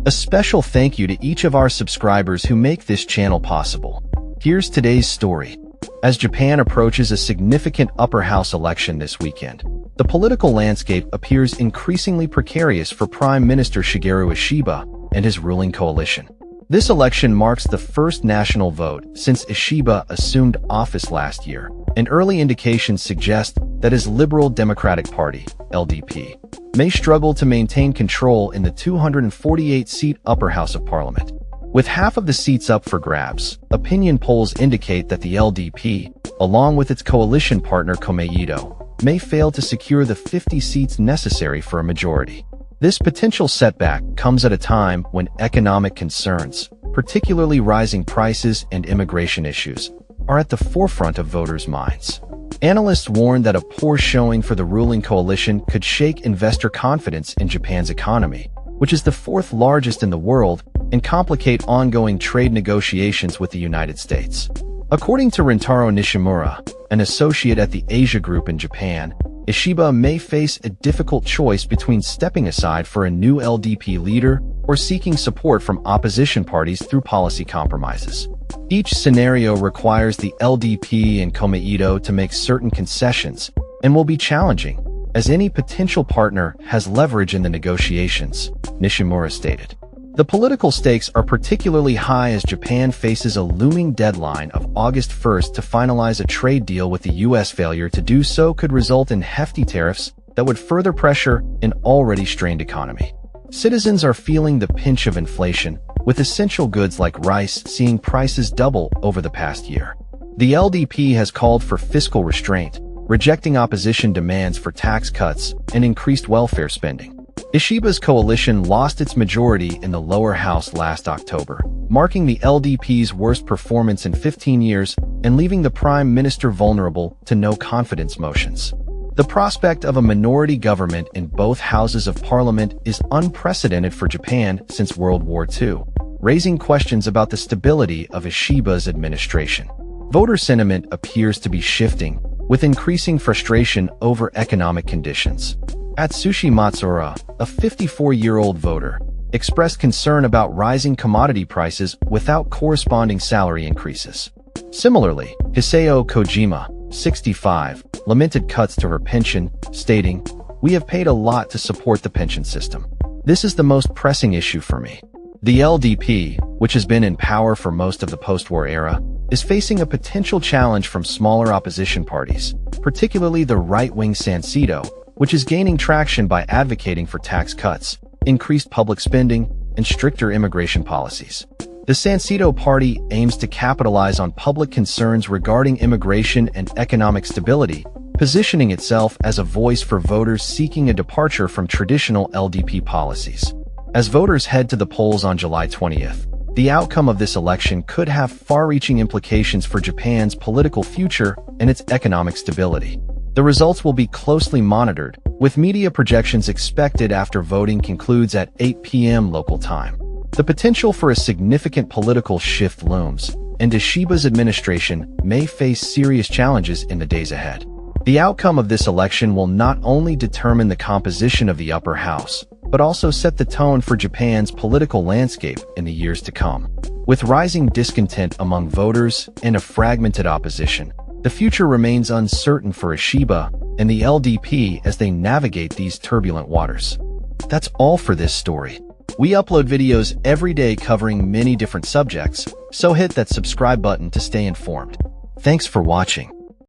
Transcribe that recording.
A special thank you to each of our subscribers who make this channel possible. Here's today's story. As Japan approaches a significant upper house election this weekend, the political landscape appears increasingly precarious for Prime Minister Shigeru Ishiba and his ruling coalition. This election marks the first national vote since Ishiba assumed office last year, and early indications suggest that his Liberal Democratic Party, LDP, may struggle to maintain control in the 248-seat upper house of parliament. With half of the seats up for grabs, opinion polls indicate that the LDP, along with its coalition partner Komeito, may fail to secure the 50 seats necessary for a majority. This potential setback comes at a time when economic concerns, particularly rising prices and immigration issues, are at the forefront of voters' minds. Analysts warn that a poor showing for the ruling coalition could shake investor confidence in Japan's economy, which is the fourth largest in the world, and complicate ongoing trade negotiations with the United States. According to Rintaro Nishimura, an associate at the Asia Group in Japan, Ishiba may face a difficult choice between stepping aside for a new LDP leader or seeking support from opposition parties through policy compromises. Each scenario requires the LDP and Komeito to make certain concessions and will be challenging, as any potential partner has leverage in the negotiations, Nishimura stated. The political stakes are particularly high as Japan faces a looming deadline of August 1st to finalize a trade deal with the U.S. Failure to do so could result in hefty tariffs that would further pressure an already strained economy. Citizens are feeling the pinch of inflation, with essential goods like rice seeing prices double over the past year. The LDP has called for fiscal restraint, rejecting opposition demands for tax cuts and increased welfare spending. Ishiba's coalition lost its majority in the lower house last October, marking the LDP's worst performance in 15 years and leaving the prime minister vulnerable to no-confidence motions. The prospect of a minority government in both houses of parliament is unprecedented for Japan since World War II, raising questions about the stability of Ishiba's administration. Voter sentiment appears to be shifting, with increasing frustration over economic conditions. Atsushi Matsura, a 54-year-old voter, expressed concern about rising commodity prices without corresponding salary increases. Similarly, Hisao Kojima, 65, lamented cuts to her pension, stating, "We have paid a lot to support the pension system. This is the most pressing issue for me." The LDP, which has been in power for most of the post-war era, is facing a potential challenge from smaller opposition parties, particularly the right-wing Sansito, which is gaining traction by advocating for tax cuts, increased public spending, and stricter immigration policies. The Sansito Party aims to capitalize on public concerns regarding immigration and economic stability, positioning itself as a voice for voters seeking a departure from traditional LDP policies. As voters head to the polls on July 20th, the outcome of this election could have far-reaching implications for Japan's political future and its economic stability. The results will be closely monitored, with media projections expected after voting concludes at 8 p.m. local time. The potential for a significant political shift looms, and Ishiba's administration may face serious challenges in the days ahead. The outcome of this election will not only determine the composition of the upper house, but also set the tone for Japan's political landscape in the years to come. With rising discontent among voters and a fragmented opposition, the future remains uncertain for Ishiba and the LDP as they navigate these turbulent waters. That's all for this story. We upload videos every day covering many different subjects, so hit that subscribe button to stay informed. Thanks for watching.